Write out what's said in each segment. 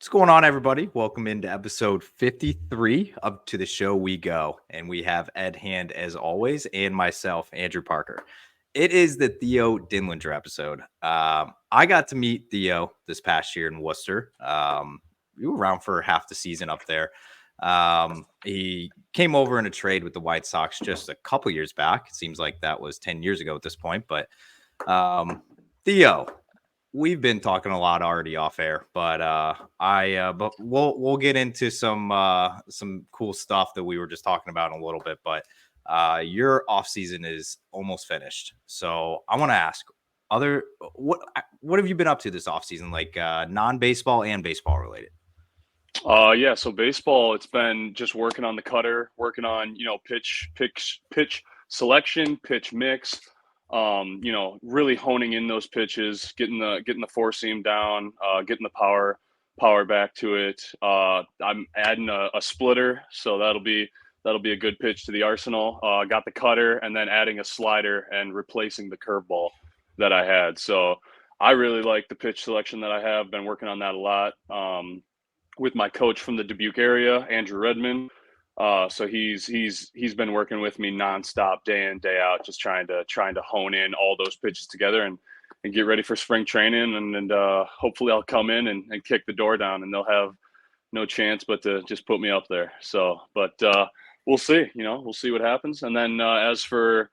What's going on, everybody? Welcome into episode 53 of To the Show We Go. And we have Ed Hand, as always, and myself, Andrew Parker. It is the Theo Denlinger episode. I got to meet Theo this past year in Worcester. We were around for half the season up there. He came over in a trade with the White Sox just a couple years back. It seems like that was 10 years ago at this point. But Theo, we've been talking a lot already off air, but but we'll get into some cool stuff that we were just talking about in a little bit. But your off season is almost finished, so I want to ask, what have you been up to this off season, like non-baseball and baseball related? So baseball, it's been just working on the cutter, working on, pitch selection, pitch mix, really honing in those pitches, getting the four seam down, getting the power back to it. I'm adding a splitter, so that'll be a good pitch to the arsenal. Got the cutter, and then adding a slider and replacing the curveball that I had. So I really like the pitch selection that I have. Been working on that a lot. With my coach from the Dubuque area, Andrew Redmond. So he's been working with me nonstop, day in, day out, just trying to hone in all those pitches together and get ready for spring training. And hopefully I'll come in and kick the door down, and they'll have no chance but to just put me up there. So, but we'll see. We'll see what happens. And then as for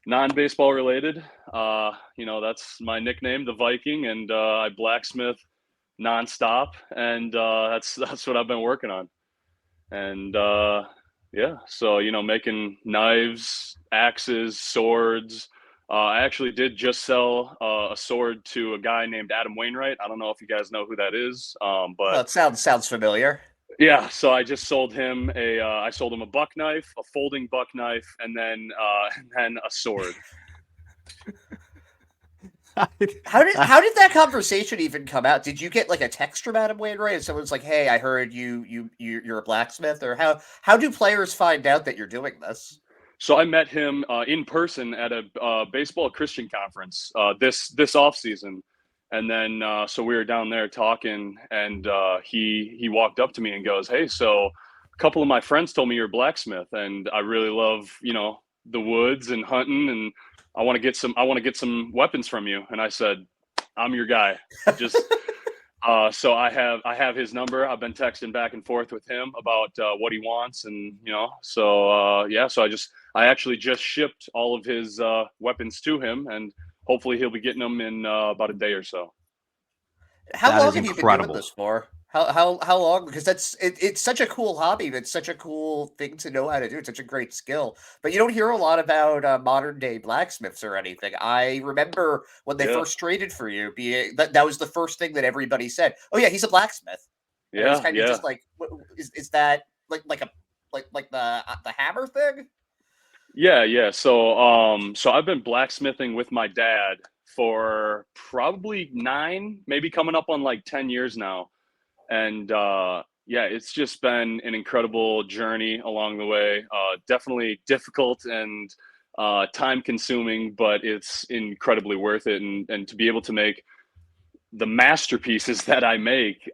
non-baseball related, that's my nickname, the Viking, and I blacksmith nonstop, and that's what I've been working on. And so making knives, axes, swords. I actually did just sell a sword to a guy named Adam Wainwright. I don't know if you guys know who that is, but it sounds familiar. Yeah, so I just sold him I sold him a buck knife, a folding buck knife, and then a sword. How did that conversation even come out? Did you get like a text from Adam Wainwright and someone's like, "Hey, I heard you're a blacksmith," or how do players find out that you're doing this? So I met him in person at a baseball Christian conference this off season, and then so we were down there talking, and he walked up to me and goes, "Hey, so a couple of my friends told me you're a blacksmith, and I really love the woods and hunting, and I want to get some weapons from you." And I said, "I'm your guy." Just so I have his number. I've been texting back and forth with him about what he wants, and so I actually just shipped all of his weapons to him, and hopefully he'll be getting them in about a day or so. How long have you been doing this for? How long? Because it's such a cool hobby. It's such a cool thing to know how to do. It's such a great skill. But you don't hear a lot about modern day blacksmiths or anything. I remember when they first traded for you, that was the first thing that everybody said. "Oh yeah, he's a blacksmith." And it was kind of just like, is that like the hammer thing? Yeah. So I've been blacksmithing with my dad for probably 9, maybe coming up on like 10 years now. And it's just been an incredible journey along the way. Definitely difficult and time consuming, but it's incredibly worth it. And to be able to make the masterpieces that I make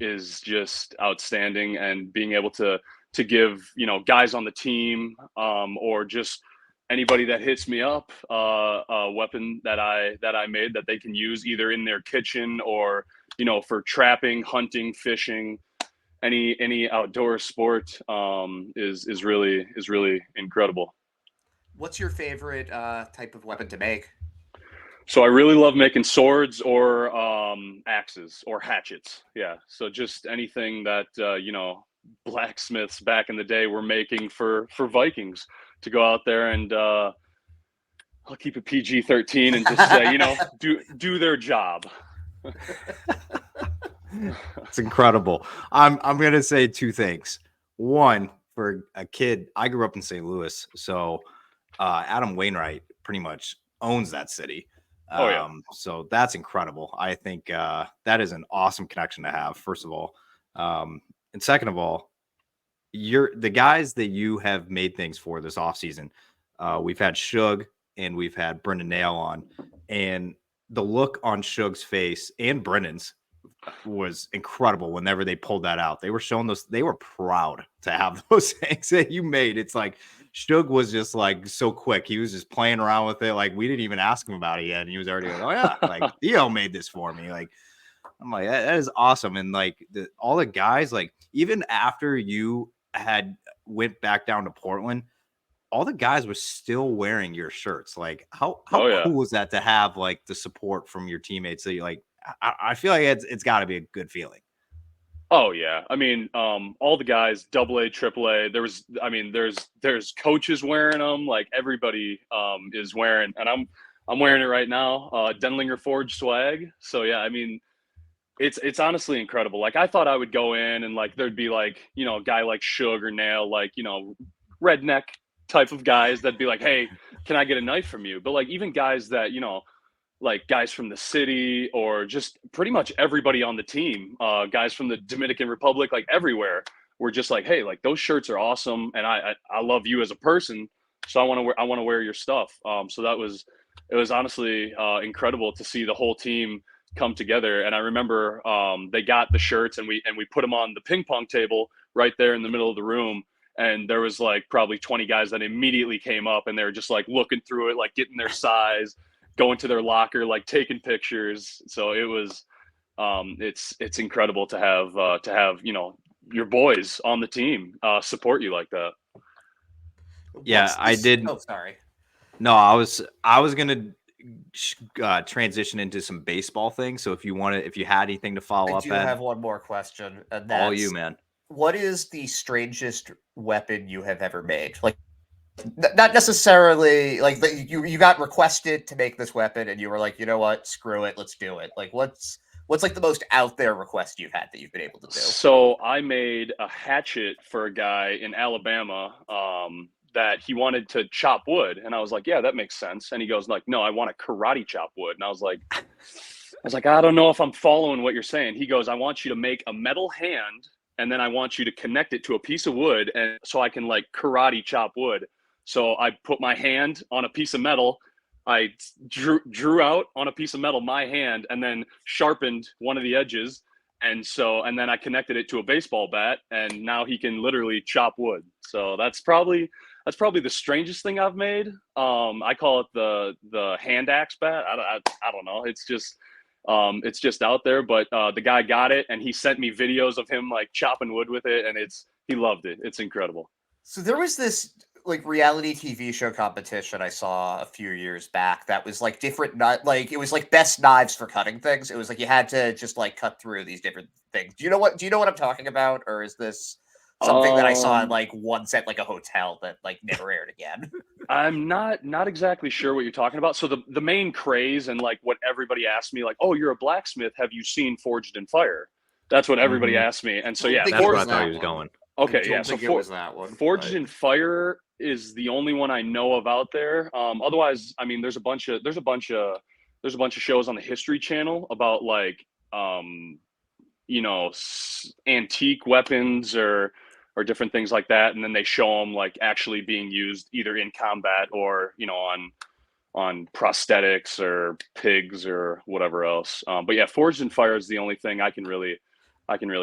is just outstanding. And being able to give guys on the team or just anybody that hits me up a weapon that I made that they can use either in their kitchen or for trapping, hunting, fishing, any outdoor sport is really incredible. What's your favorite type of weapon to make? So I really love making swords or axes or hatchets. Yeah. So just anything that blacksmiths back in the day were making for Vikings to go out there and I'll keep it PG-13 and just say, do their job. It's incredible. I'm going to say two things. One, for a kid, I grew up in St. Louis, so Adam Wainwright pretty much owns that city. So that's incredible. I think that is an awesome connection to have, first of all. And second of all, the guys that you have made things for this offseason. We've had Shug and we've had Brendan Nail on, and the look on Shug's face and Brendan's was incredible whenever they pulled that out. They were showing those, they were proud to have those things that you made. It's like Suge was just like so quick. He was just playing around with it. Like we didn't even ask him about it yet. And he was already like, oh yeah, like Theo made this for me. Like, I'm like, that is awesome. And like all the guys, like even after you had went back down to Portland, all the guys were still wearing your shirts. Like how cool was that to have like the support from your teammates? So you like, I feel like it's got to be a good feeling. Oh yeah, I mean, all the guys, AA, AAA. There's coaches wearing them. Like everybody is wearing, and I'm wearing it right now. Denlinger Forge swag. So yeah, I mean, it's honestly incredible. Like I thought I would go in and like there'd be like a guy like Suge or Nail, like redneck type of guys that'd be like, hey, can I get a knife from you? But like even guys that like guys from the city or just pretty much everybody on the team, guys from the Dominican Republic, like everywhere, were just like, hey, like those shirts are awesome, and I love you as a person, so I want to wear your stuff. So it was honestly incredible to see the whole team come together. And I remember they got the shirts and we put them on the ping pong table right there in the middle of the room. And there was like probably 20 guys that immediately came up and they were just like looking through it, like getting their size, going to their locker, like taking pictures. So it was, it's incredible to have, your boys on the team, support you like that. Yeah, I did. Oh, sorry. No, I was going to transition into some baseball things. So if you had anything to follow up, I do have one more question. And that's, all you, man. What is the strangest weapon you have ever made? Like, not necessarily like you got requested to make this weapon and you were like, you know what, screw it, let's do it. Like what's like the most out there request you've had that you've been able to do? So I made a hatchet for a guy in Alabama that he wanted to chop wood, and I was like, yeah, that makes sense. And he goes like, no, I want to karate chop wood. And I was like, I don't know if I'm following what you're saying. He goes, I want you to make a metal hand, and then I want you to connect it to a piece of wood, and so I can like karate chop wood. So I put my hand on a piece of metal. I drew out on a piece of metal my hand and then sharpened one of the edges. And then I connected it to a baseball bat, and now he can literally chop wood. So that's probably the strangest thing I've made. I call it the hand axe bat. I don't know. It's just out there, but the guy got it and he sent me videos of him like chopping wood with it, and he loved it. It's incredible. So there was this like reality TV show competition I saw a few years back that was like different, not like it was like best knives for cutting things. It was like you had to just like cut through these different things. Do you know what I'm talking about, or is this something that I saw like once at like a hotel that like never aired again? I'm not exactly sure what you're talking about. So the main craze and like what everybody asked me, like, oh, you're a blacksmith, have you seen Forged in Fire? That's what everybody asked me. And so yeah, that's where I thought he was going. Okay, yeah. So it was that one. Forged in Fire is the only one I know of out there. Otherwise, I mean, there's a bunch of shows on the History Channel about like antique weapons or different things like that, and then they show them like actually being used either in combat or on prosthetics or pigs or whatever else. But yeah, Forged in Fire is the only thing I can really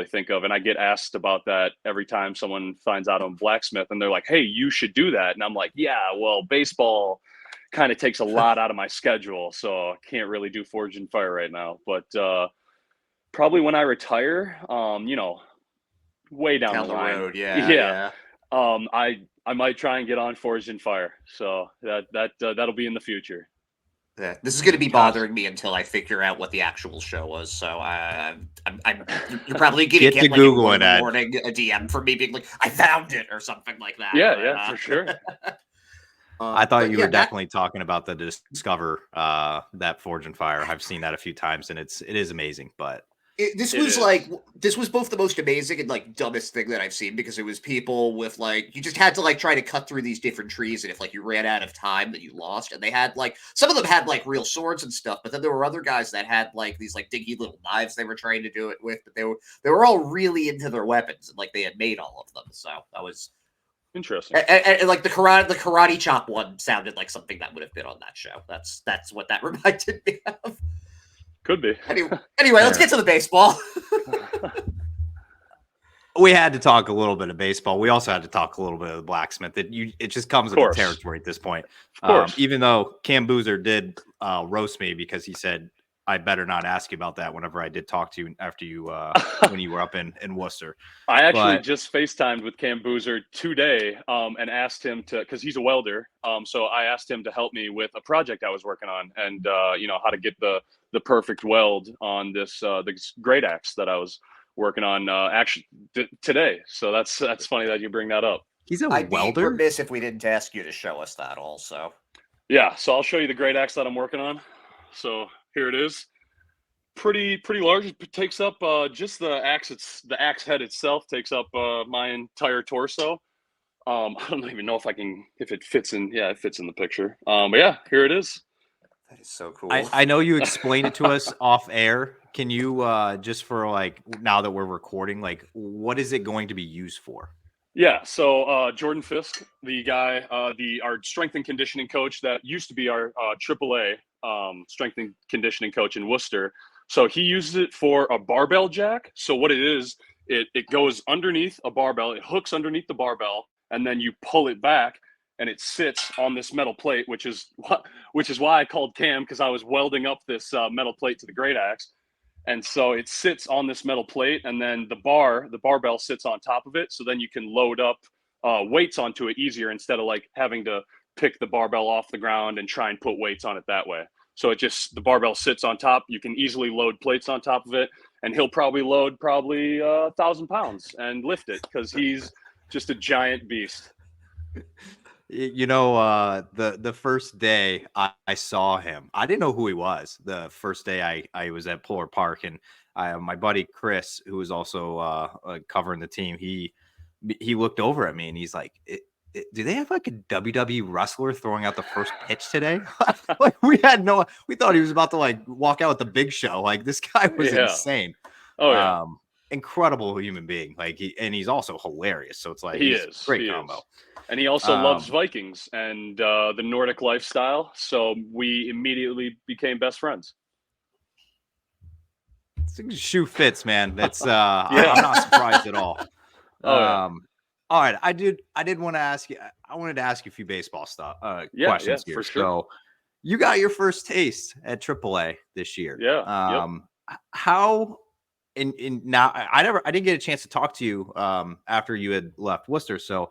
think of. And I get asked about that every time someone finds out I'm a blacksmith, and they're like, hey, you should do that. And I'm like, yeah, well, baseball kind of takes a lot out of my schedule, so I can't really do Forged in Fire right now. But probably when I retire, way down the line. Road, yeah. I might try and get on Forged in Fire. So that'll be in the future. Yeah, this is going to be bothering me until I figure out what the actual show was. So you're probably going to get like Google a morning a DM from me being like, I found it or something like that. Yeah, for sure. I thought you were definitely talking about the Discover that Forged in Fire. I've seen that a few times, and it is amazing. But this was both the most amazing and like dumbest thing that I've seen, because it was people with like, you just had to like try to cut through these different trees, and if like you ran out of time, that you lost. And they had like, some of them had like real swords and stuff, but then there were other guys that had like these like dinky little knives they were trying to do it with, but they were all really into their weapons, and like they had made all of them. So that was interesting. And like the karate chop one sounded like something that would have been on that show. That's what that reminded me of. Could be. Anyway, let's get to the baseball. We had to talk a little bit of baseball. We also had to talk a little bit of the blacksmith. It just comes with the territory at this point. Even though Cam Boozer did roast me because he said I better not ask you about that whenever I did talk to you after you when you were up in Worcester. I actually just FaceTimed with Cam Boozer today and asked him to, because he's a welder. So I asked him to help me with a project I was working on and how to get the perfect weld on this great axe that I was working on actually today. So that's funny that you bring that up. He's a welder? I'd be remiss if we didn't ask you to show us that also. Yeah, so I'll show you the great axe that I'm working on. So here it is. Pretty large. It takes up just the axe head itself takes up my entire torso. I don't even know if it fits in. Yeah, it fits in the picture. But yeah, here it is. That is so cool. I know you explained it to us off air. Can you just for like now that we're recording, like what is it going to be used for? Yeah, so Jordan Fisk, the guy, our strength and conditioning coach that used to be our AAA strength and conditioning coach in Worcester. So he uses it for a barbell jack. So what it is, it goes underneath a barbell, it hooks underneath the barbell, and then you pull it back, and it sits on this metal plate, which is why I called Cam, because I was welding up this metal plate to the great axe. And so it sits on this metal plate, and then the barbell sits on top of it. So then you can load up weights onto it easier instead of like having to pick the barbell off the ground and try and put weights on it that way. So the barbell sits on top. You can easily load plates on top of it, and he'll probably load 1,000 pounds and lift it because he's just a giant beast. The first day I saw him, I didn't know who he was. The first day I was at Puller Park, and my buddy Chris, who was also covering the team, he looked over at me and he's like, do they have like a WWE wrestler throwing out the first pitch today? Like we thought he was about to like walk out with the Big Show. Like this guy was insane. Oh yeah. Incredible human being. Like he's also hilarious. So it's like he's a great combo. And he also loves Vikings and the Nordic lifestyle. So we immediately became best friends. Shoe fits, man. That's I'm not surprised at all. All right, I did want to ask you. I wanted to ask you a few baseball stuff questions here. For sure. So you got your first taste at AAA this year. Yeah. How? And now I didn't get a chance to talk to you after you had left Worcester. So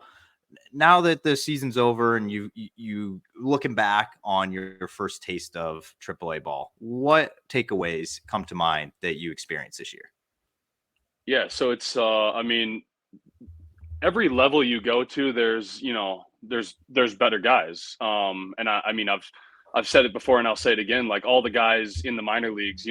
now that the season's over and you looking back on your first taste of AAA ball, what takeaways come to mind that you experienced this year? Yeah, so it's every level you go to, there's better guys. And I've said it before and I'll say it again, like all the guys in the minor leagues,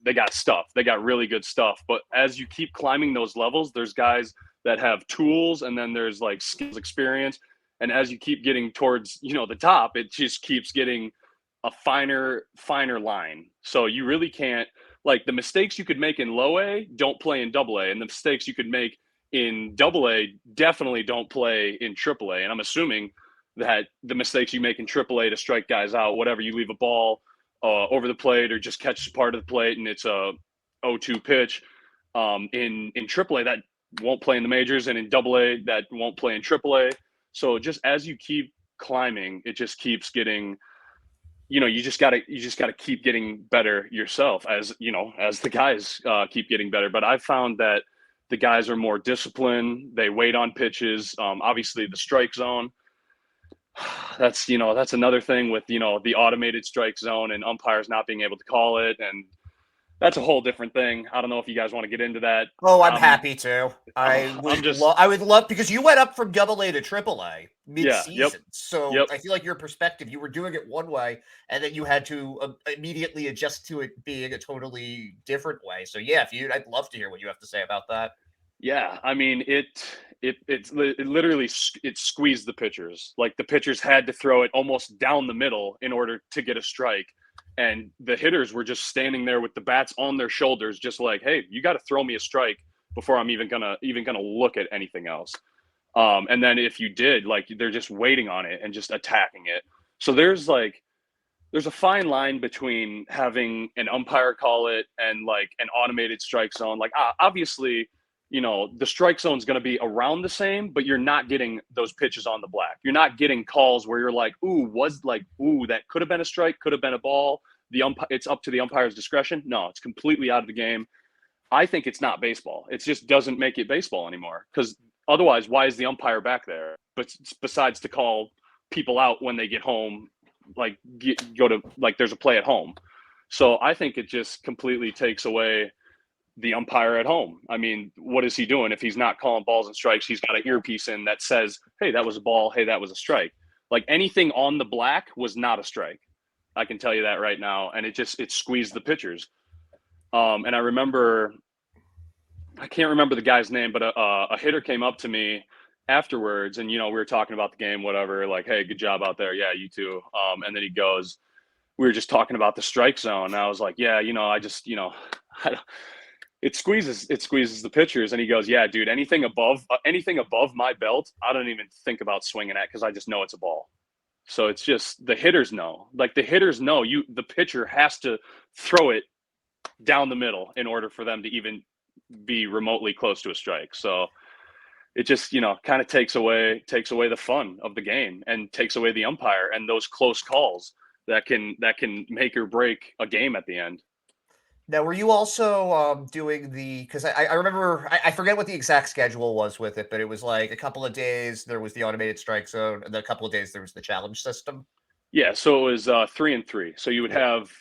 they got stuff. They got really good stuff. But as you keep climbing those levels, there's guys that have tools, and then there's like skills, experience. And as you keep getting towards, the top, it just keeps getting a finer line. So you really can't, like, the mistakes you could make in low A don't play in double A, and the mistakes you could make in double A definitely don't play in triple A. And I'm assuming that the mistakes you make in triple A to strike guys out, whatever, you leave a ball over the plate or just catch part of the plate and it's a 0-2 pitch, in triple A that won't play in the majors, and in double A that won't play in triple A. So just as you keep climbing, it just keeps getting, you just gotta keep getting better yourself, as the guys keep getting better. But I've found that the guys are more disciplined. They wait on pitches. Obviously the strike zone, that's another thing with, the automated strike zone and umpires not being able to call it. And that's a whole different thing. I don't know if you guys want to get into that. Oh, I'm happy to. I would love, because you went up from double A to triple A mid-season. Yeah, So I feel like your perspective, you were doing it one way, and then you had to immediately adjust to it being a totally different way. So yeah, I'd love to hear what you have to say about that. Yeah, I mean, it literally squeezed the pitchers. Like the pitchers had to throw it almost down the middle in order to get a strike. And the hitters were just standing there with the bats on their shoulders, just like, hey, you got to throw me a strike before I'm even gonna look at anything else. And then if you did, like, they're just waiting on it and just attacking it. So there's there's a fine line between having an umpire call it and like an automated strike zone. Like obviously, the strike zone is going to be around the same, but you're not getting those pitches on the black. You're not getting calls where you're like, that could have been a strike, could have been a ball. It's up to the umpire's discretion. No, it's completely out of the game. I think it's not baseball. It just doesn't make it baseball anymore, because otherwise, why is the umpire back there? But besides to call people out when they get home, like go to like there's a play at home. So I think it just completely takes away the umpire at home. I mean, what is he doing if he's not calling balls and strikes? He's got an earpiece in that says, hey, that was a ball. Hey, that was a strike. Like anything on the black was not a strike. I can tell you that right now. And it squeezed the pitchers. And I can't remember the guy's name, but a hitter came up to me afterwards, and we were talking about the game, whatever, like, hey, good job out there. Yeah, you too. And then he goes, we were just talking about the strike zone. And I was like, yeah, it squeezes the pitchers. And he goes, yeah, dude, anything above my belt, I don't even think about swinging at, because I just know it's a ball. So it's just the hitters know. Like the hitters know the pitcher has to throw it down the middle in order for them to even be remotely close to a strike. So it just, kind of takes away the fun of the game, and takes away the umpire and those close calls that can make or break a game at the end. Now, were you also doing because I remember, I forget what the exact schedule was with it, but it was like a couple of days there was the automated strike zone, and then a couple of days there was the challenge system. Yeah, so it was 3 and 3. So you would have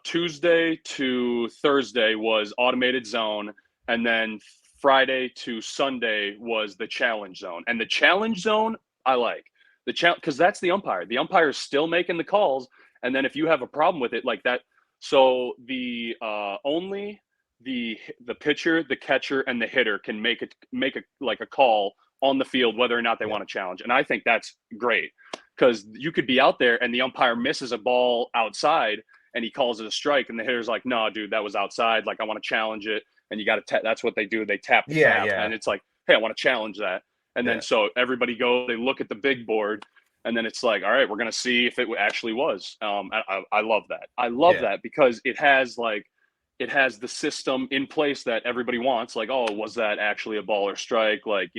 Tuesday to Thursday was automated zone, and then Friday to Sunday was the challenge zone. And the challenge zone, I like because that's the umpire. The umpire is still making the calls, and then if you have a problem with it like that, so the only the pitcher, the catcher, and the hitter can make a call on the field whether or not they want to challenge. And I think that's great, because you could be out there and the umpire misses a ball outside and he calls it a strike, and the hitter's like, no, dude, that was outside. Like, I want to challenge it. And you got to that's what they do. They tap the tap, and it's like, hey, I want to challenge that. And then so everybody they look at the big board, and then it's like, all right, we're going to see if it actually was. I love that. I love that, because it has the system in place that everybody wants. Like, oh, was that actually a ball or strike? Like,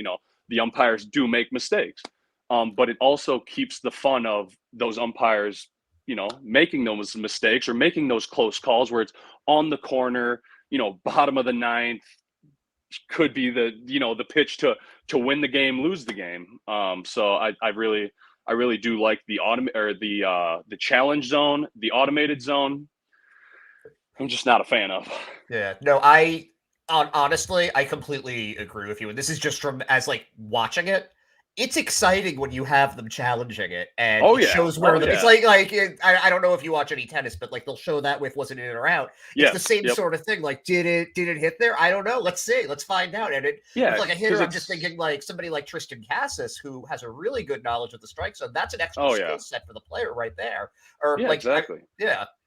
the umpires do make mistakes. But it also keeps the fun of those umpires, making those mistakes or making those close calls where it's on the corner, bottom of the ninth, could be the pitch to win the game, lose the game. So I really do like the challenge zone, the automated zone. I'm just not a fan of. Yeah, no, honestly, I completely agree with you. And this is just from as like watching it. It's exciting when you have them challenging it, and it shows where it's like I don't know if you watch any tennis, but like they'll show that with was it in or out. It's the same sort of thing. Like, did it hit there? I don't know. Let's see. Let's find out. And it's like a hitter. I'm just thinking like somebody like Tristan Cassis, who has a really good knowledge of the strike zone. That's an extra skill set for the player right there. Or exactly.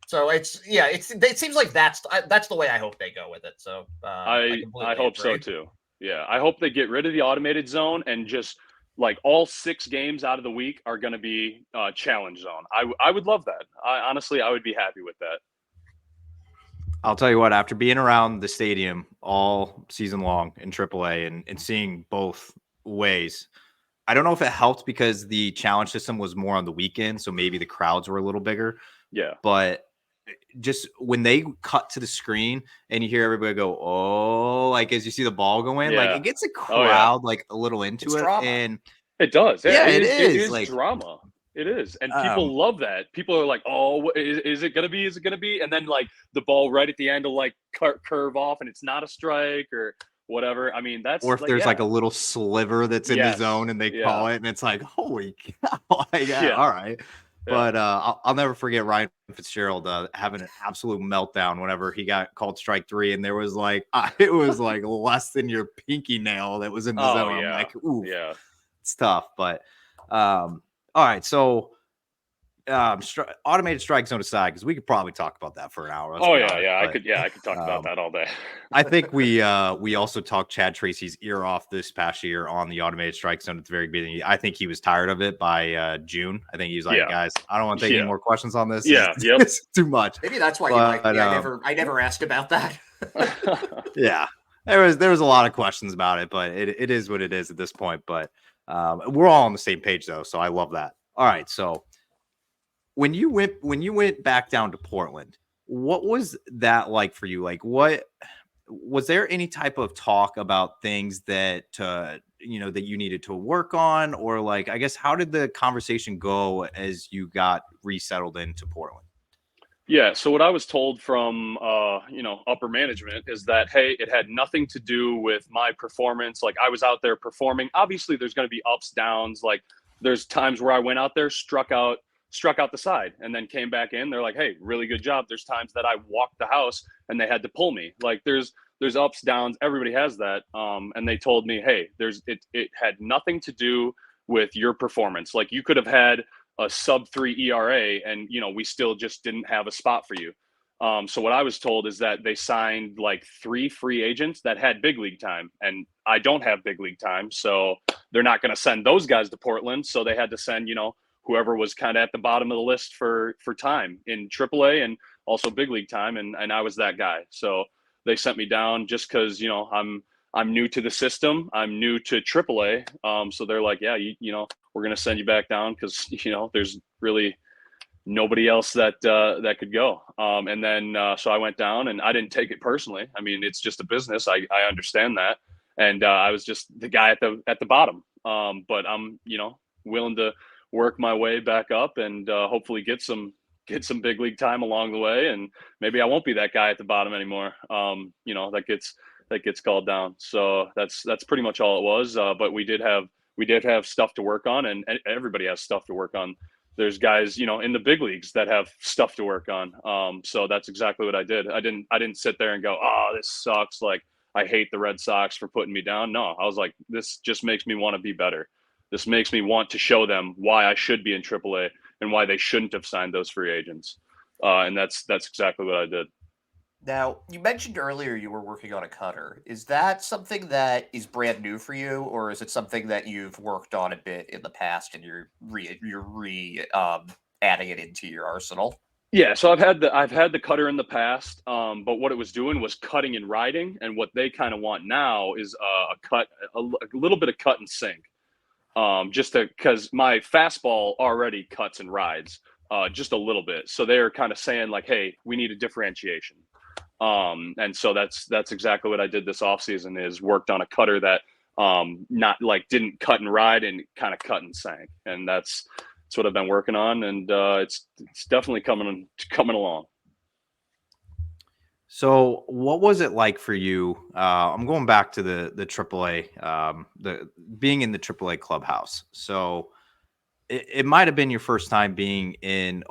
So it seems like that's the way I hope they go with it. So I hope so too. Yeah, I hope they get rid of the automated zone and just like all 6 games out of the week are going to be challenge zone. I would love that. Honestly, I would be happy with that. I'll tell you what, after being around the stadium all season long in AAA and seeing both ways, I don't know if it helped because the challenge system was more on the weekend, so maybe the crowds were a little bigger. Yeah. But just when they cut to the screen and you hear everybody go, oh, like as you see the ball go in, like it gets a crowd like a little into it. Drama. And it does. Yeah, it is. It is like drama. It is. And people love that. People are like, oh, is it going to be? Is it going to be? And then like the ball right at the end will like curve off and it's not a strike or whatever. I mean, that's or if there's like a little sliver that's in the zone and they call it and it's like, holy cow. All right. But I'll never forget Ryan Fitzgerald having an absolute meltdown whenever he got called strike 3, and there was like it was like less than your pinky nail that was in the zone. I'm like, ooh, it's tough. But all right, so automated strike zone aside, because we could probably talk about that for an hour. Oh yeah. I could talk about that all day. I think we also talked Chad Tracy's ear off this past year on the automated strike zone at the very beginning. I think he was tired of it by June. I think he was like, guys, I don't want to take any more questions on this. It's too much. Maybe that's why you like me. I never asked about that. Yeah. There was a lot of questions about it, but it is what it is at this point. But we're all on the same page though, so I love that. All right, so when you went back down to Portland, what was that like for you? Like, what was there any type of talk about things that that you needed to work on, or like, I guess, how did the conversation go as you got resettled into Portland? Yeah. So what I was told from upper management is that, hey, it had nothing to do with my performance. Like, I was out there performing. Obviously, there's going to be ups, downs. Like, there's times where I went out there, struck out the side, and then came back in. They're like, hey, really good job. There's times that I walked the house and they had to pull me. Like, there's ups, downs. Everybody has that. And they told me, hey, it had nothing to do with your performance. Like, you could have had a sub-3 ERA, and we still just didn't have a spot for you. So what I was told is that they signed like 3 free agents that had big league time, and I don't have big league time, so they're not going to send those guys to Portland. So they had to send whoever was kind of at the bottom of the list for time in AAA and also big league time, and I was that guy. So they sent me down just because I'm new to the system. I'm new to AAA. So they're like, yeah, we're going to send you back down because, there's really nobody else that could go. And then so I went down, and I didn't take it personally. I mean, it's just a business. I understand that. And I was just the guy at the bottom. But I'm, willing to work my way back up and hopefully get some big league time along the way. And maybe I won't be that guy at the bottom anymore. That gets called down. So that's pretty much all it was. But we did have stuff to work on, and everybody has stuff to work on. There's guys, in the big leagues that have stuff to work on. So that's exactly what I did. I didn't sit there and go, oh, this sucks. Like, I hate the Red Sox for putting me down. No, I was like, this just makes me want to be better. This makes me want to show them why I should be in AAA and why they shouldn't have signed those free agents. And that's exactly what I did. Now, you mentioned earlier you were working on a cutter. Is that something that is brand new for you, or is it something that you've worked on a bit in the past and you're adding it into your arsenal? Yeah, so I've had the cutter in the past, but what it was doing was cutting and riding, and what they kind of want now is a little bit of cut and sink, just because my fastball already cuts and rides just a little bit. So they're kind of saying like, hey, we need a differentiation. And so that's exactly what I did this offseason, is worked on a cutter that not like didn't cut and ride and kind of cut and sank. And that's what I've been working on, and it's definitely coming along. So what was it like for you? I'm going back to the AAA, the being in the AAA clubhouse. So it might have been your first time being in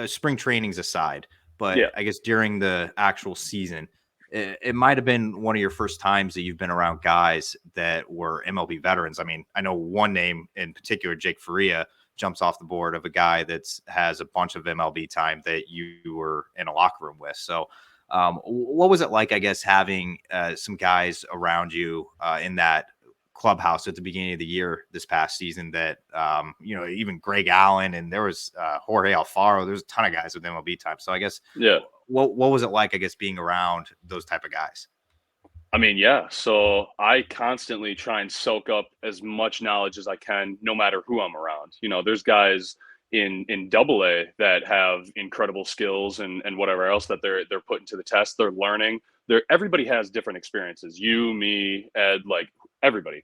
spring trainings aside, but yeah. I guess during the actual season, it might have been one of your first times that you've been around guys that were MLB veterans. I mean, I know one name in particular, Jake Faria, jumps off the board of a guy that has a bunch of MLB time that you were in a locker room with. So what was it like, I guess, having some guys around you in that clubhouse at the beginning of the year this past season that, even Greg Allen, and there was Jorge Alfaro, there's a ton of guys with MLB time. So I guess, yeah, what was it like, I guess, being around those type of guys? I mean, yeah. So I constantly try and soak up as much knowledge as I can, no matter who I'm around. There's guys in AA that have incredible skills and whatever else that they're putting to the test. They're learning. Everybody has different experiences. You, me, Ed, like everybody.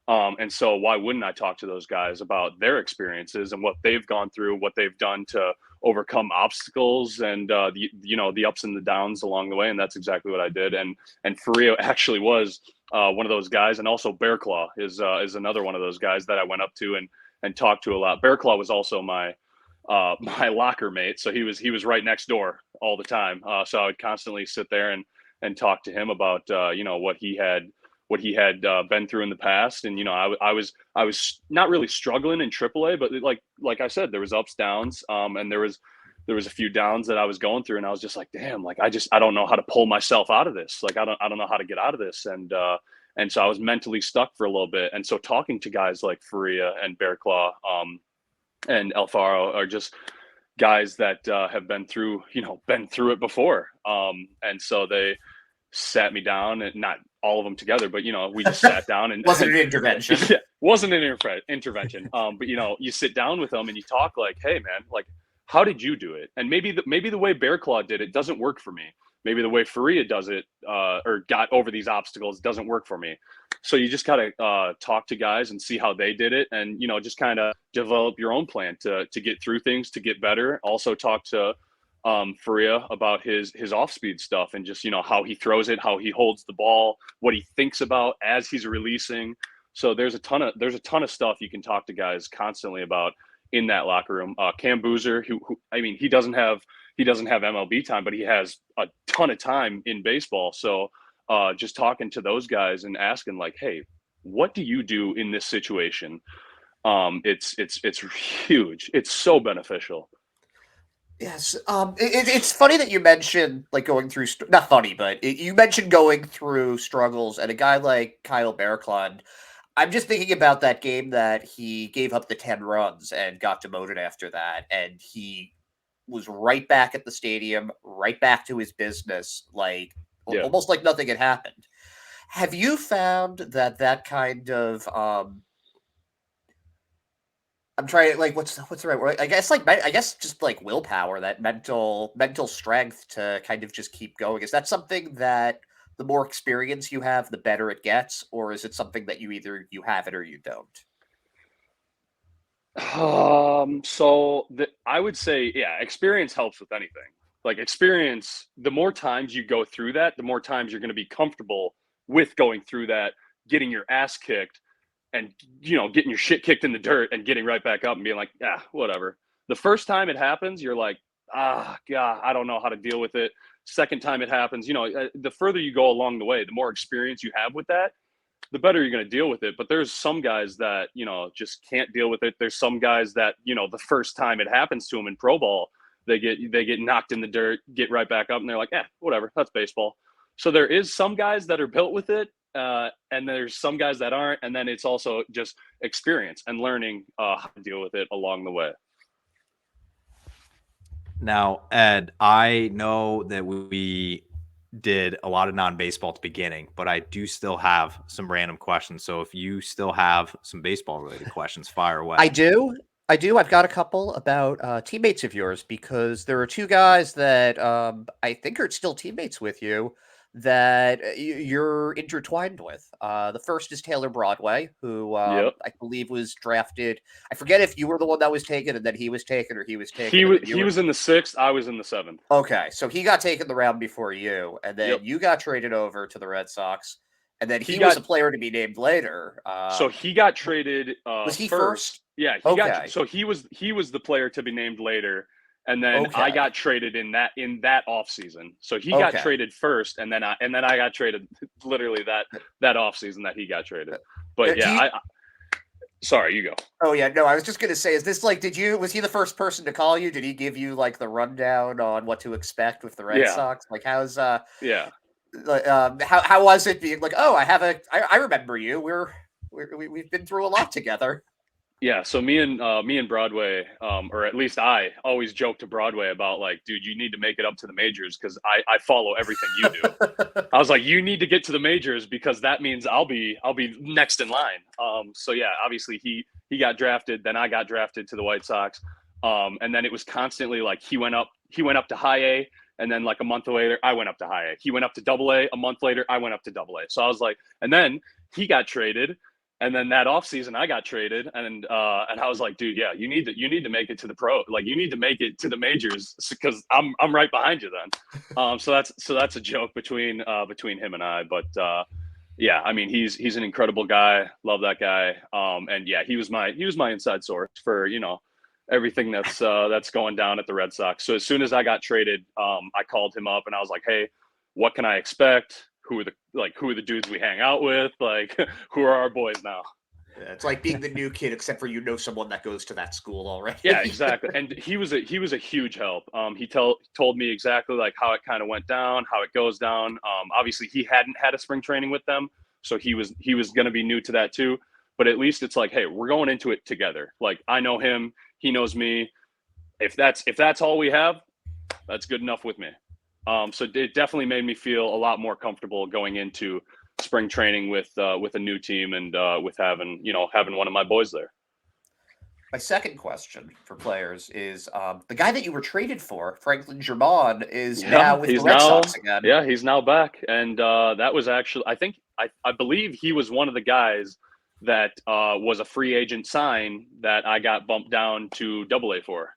And so why wouldn't I talk to those guys about their experiences and what they've gone through, what they've done to overcome obstacles and the ups and the downs along the way. And that's exactly what I did. And Faria actually was one of those guys. And also Bear Claw is another one of those guys that I went up to and talked to a lot. Bear Claw was also my locker mate. So he was right next door all the time. So I would constantly sit there and talk to him about, what he had what he had been through in the past. And, you know, I was not really struggling in AAA, but like I said, there was ups, downs, and there was a few downs that I was going through, and I was just like, damn, like I don't know how to pull myself out of this. Like I don't know how to get out of this. And so I was mentally stuck for a little bit. And so talking to guys like Faria and Bearclaw, and Alfaro are just guys that have been through it before. And so they sat me down, and not all of them together, but, you know, we just sat down and wasn't an intervention. Yeah, wasn't an intervention. But, you know, you sit down with them and you talk like, hey man, like, how did you do it? And maybe the way Bearclaw did it doesn't work for me. Maybe the way Faria does it, or got over these obstacles, doesn't work for me. So you just gotta talk to guys and see how they did it, and, you know, just kind of develop your own plan to get through things, to get better. Also talk to Faria about his off-speed stuff, and just, you know, how he throws it, how he holds the ball, what he thinks about as he's releasing. So there's a ton of stuff you can talk to guys constantly about in that locker room. Cam Boozer, who I mean, he doesn't have MLB time, but he has a ton of time in baseball. So just talking to those guys and asking like, hey, what do you do in this situation? It's huge. It's so beneficial. Yes. It's funny that you mentioned like going through, not funny, but you mentioned going through struggles, and a guy like Kyle Bearclaw. I'm just thinking about that game that he gave up the 10 runs and got demoted after that. And he was right back at the stadium, right back to his business, like almost like nothing had happened. Have you found that kind of, I'm trying, like, what's the right word? I guess just like willpower, that mental strength to kind of just keep going. Is that something that the more experience you have, the better it gets? Or is it something that you have it or you don't? I would say, yeah, experience helps with anything. Like experience, the more times you go through that, the more times you're going to be comfortable with going through that, getting your ass kicked, and, you know, getting your shit kicked in the dirt and getting right back up and being like, yeah, whatever. The first time it happens, you're like, God, I don't know how to deal with it. Second time it happens, you know, the further you go along the way, the more experience you have with that, the better you're going to deal with it. But there's some guys that, you know, just can't deal with it. There's some guys that, you know, the first time it happens to them in pro ball, they get knocked in the dirt, get right back up, and they're like, whatever, that's baseball. So there is some guys that are built with it, and there's some guys that aren't. And then it's also just experience and learning how to deal with it along the way. Now, Ed, I know that we did a lot of non-baseball at the beginning, but I do still have some random questions. So if you still have some baseball related questions, fire away. I do. I've got a couple about teammates of yours, because there are two guys that I think are still teammates with you that you're intertwined with. The first is Taylor Broadway, who I believe was drafted. I forget if you were the one that was taken and then he was taken, or he was taken. He was in the 6th. I was in the 7th. Okay, so he got taken the round before you, and then you got traded over to the Red Sox, and then he was a player to be named later. So he got traded. Was he first? Yeah. He was the player to be named later. And then I got traded in that offseason. So he got traded first, and then I got traded literally that offseason that he got traded. But sorry, you go. Oh yeah, no, I was just gonna say, is this like, was he the first person to call you? Did he give you like the rundown on what to expect with the Red Sox? Like how's how was it being like, oh, I remember you. We've been through a lot together. Yeah, so me and Broadway, or at least I always joke to Broadway about like, dude, you need to make it up to the majors, because I follow everything you do. I was like, you need to get to the majors, because that means I'll be next in line. So yeah, obviously he got drafted, then I got drafted to the White Sox, and then it was constantly like he went up to high A, and then like a month later I went up to high A. He went up to double A. A month later I went up to double A. So I was like, and then he got traded. And then that offseason I got traded, and I was like, dude, yeah, you need to make it to the pro, like you need to make it to the majors, because I'm right behind you then. So that's a joke between him and I. But yeah, I mean, he's an incredible guy. Love that guy. And yeah, he was my inside source for, you know, everything that's going down at the Red Sox. So as soon as I got traded, I called him up and I was like, hey, what can I expect? who are the dudes we hang out with? Like, who are our boys now? Yeah, it's like being the new kid, except for someone that goes to that school already. Yeah, exactly. And he was a huge help. He told me exactly like how it kind of went down, how it goes down. Obviously he hadn't had a spring training with them, so he was going to be new to that too. But at least it's like, hey, we're going into it together. Like, I know him, he knows me. If that's all we have, that's good enough with me. So it definitely made me feel a lot more comfortable going into spring training with a new team and with having one of my boys there. My second question for players is the guy that you were traded for, Franklin Germain, is now with the Red Sox again. Yeah, he's now back, and that was actually, I believe he was one of the guys that was a free agent sign that I got bumped down to AA for.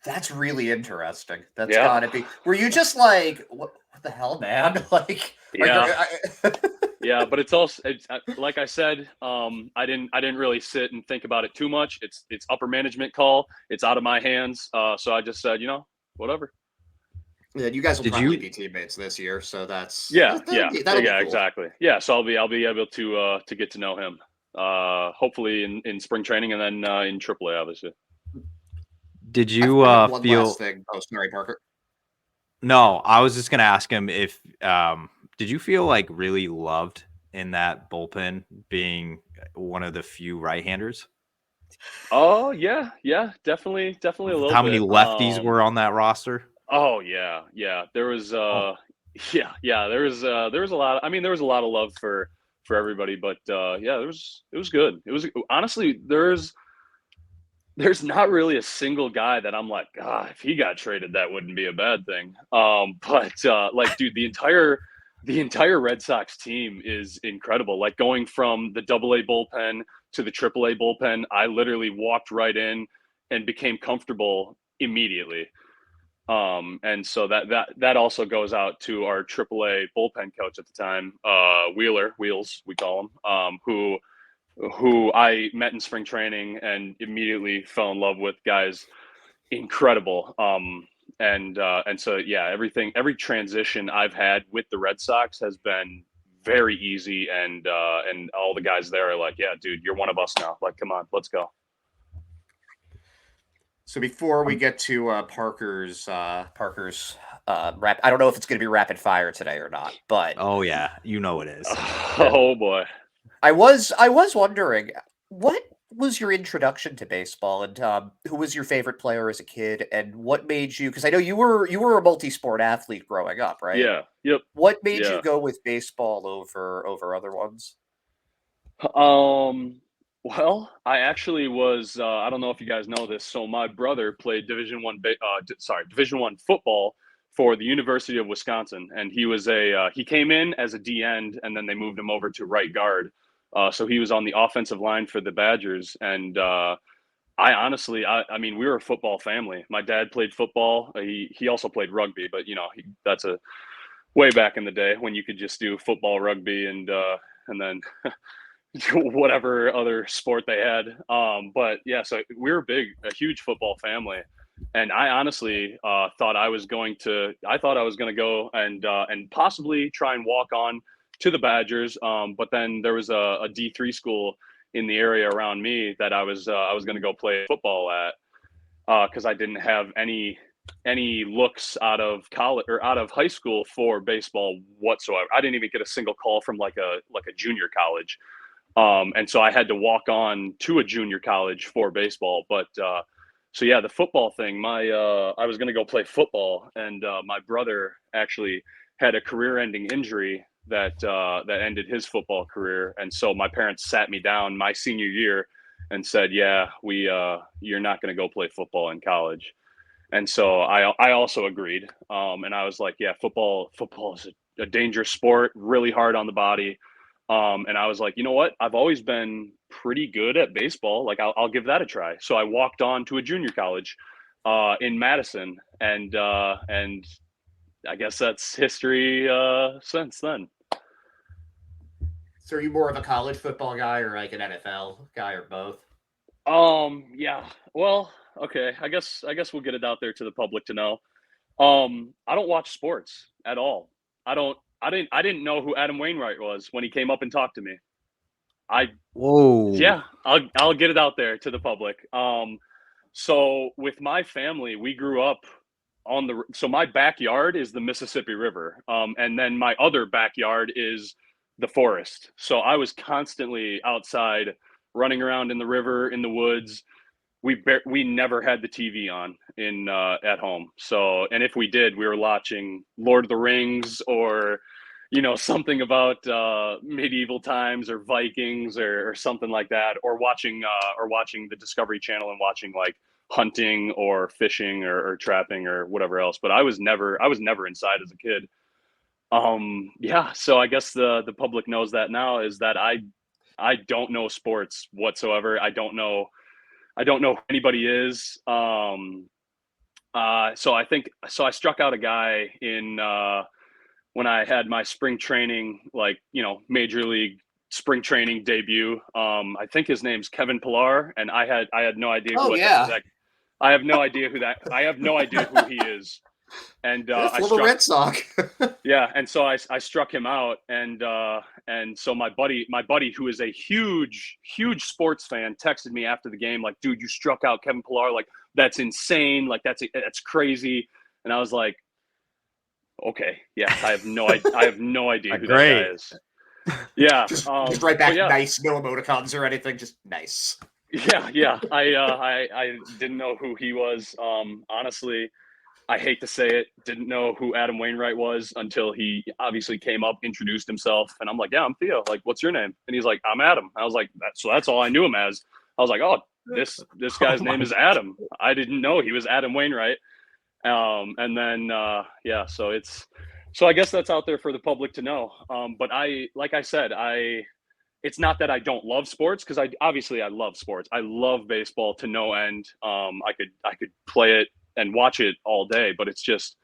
That's really interesting. That's gotta be. Were you just like, what the hell, man? Like, yeah. Yeah, but it's also, like I said, I didn't really sit and think about it too much. It's upper management call. It's out of my hands. So I just said, whatever. Yeah, you guys will probably be teammates this year, so that's that'll be cool. Exactly. Yeah, so I'll be able to get to know him. Hopefully in spring training and then in AAA, obviously. Did you one feel? Last thing. Oh, sorry, Parker. No, I was just gonna ask him if did you feel like really loved in that bullpen, being one of the few right-handers? Oh yeah, definitely a little bit. How many lefties were on that roster? Oh yeah. There was there was a lot. There was a lot of love for everybody, but it was good. It was honestly there's not really a single guy that I'm like, if he got traded, that wouldn't be a bad thing. But like, dude, the entire Red Sox team is incredible. Like, going from the AA bullpen to the AAA bullpen, I literally walked right in and became comfortable immediately. And so that also goes out to our AAA bullpen coach at the time, Wheels, we call him, who I met in spring training and immediately fell in love with. Guys, incredible. And so, yeah, every transition I've had with the Red Sox has been very easy. And all the guys there are like, yeah, dude, you're one of us now. Like, come on, let's go. So before we get to Parker's rap, I don't know if it's going to be rapid fire today or not, but oh yeah, you know it is. Oh boy. I was wondering, what was your introduction to baseball, and who was your favorite player as a kid, and what made you? Because I know you were a multi-sport athlete growing up, right? Yeah. Yep. What made you go with baseball over other ones? Well, I actually was. I don't know if you guys know this. So my brother played Division I football for the University of Wisconsin, and he was he came in as a D end, and then they moved him over to right guard. So he was on the offensive line for the Badgers, and I honestly, we were a football family. My dad played football. He also played rugby, but that's a way back in the day when you could just do football, rugby, and then whatever other sport they had. But yeah, so we were a huge football family. And I honestly thought I was going to go and possibly try and walk on to the Badgers. But then there was a D3 school in the area around me that I was going to go play football at, because I didn't have any looks out of college or out of high school for baseball whatsoever. I didn't even get a single call from like a junior college. And so I had to walk on to a junior college for baseball. But so yeah, the football thing, I was going to go play football, and my brother actually had a career-ending injury that ended his football career. And so my parents sat me down my senior year and said, yeah, you're not going to go play football in college. And so I also agreed. And I was like, yeah, football is a dangerous sport, really hard on the body. And I was like, you know what? I've always been pretty good at baseball. Like, I'll give that a try. So I walked on to a junior college in Madison, and I guess that's history since then. So are you more of a college football guy or like an NFL guy, or both? Yeah. Well, okay. I guess we'll get it out there to the public to know. I don't watch sports at all. I don't I didn't know who Adam Wainwright was when he came up and talked to me. Whoa. Yeah, I'll get it out there to the public. So with my family, we grew up so my backyard is the Mississippi River. And then my other backyard is the forest. So I was constantly outside running around in the river, in the woods. We never had the TV on at home. So, and if we did, we were watching Lord of the Rings or, something about medieval times or Vikings or something like that, or watching the Discovery Channel and watching like hunting or fishing or trapping or whatever else. But I was never inside as a kid. Yeah. So I guess the public knows that now, is that I don't know sports whatsoever. I don't know who anybody is. So I struck out a guy when I had my spring training, major league spring training debut. I think his name's Kevin Pillar, and I had no idea. I have no idea who he is. And I struck Red Sox. Yeah, and so I struck him out, and so my buddy who is a huge sports fan texted me after the game like, "Dude, you struck out Kevin Pillar, like that's insane, like that's crazy." And I was like, "Okay, yeah, I have no idea who that guy is." Yeah, just write back nice, no emoticons or anything, just nice. Yeah, I didn't know who he was. Honestly, I hate to say it, didn't know who Adam Wainwright was until he obviously came up, introduced himself, and I'm like, "Yeah, I'm Theo. Like, what's your name?" And he's like, "I'm Adam." I was like, "That's all I knew him as." I was like, "Oh, this guy's name is Adam." I didn't know he was Adam Wainwright. And then so I guess that's out there for the public to know. But like I said, it's not that I don't love sports, because I love sports. I love baseball to no end. I could play it and watch it all day, but it's just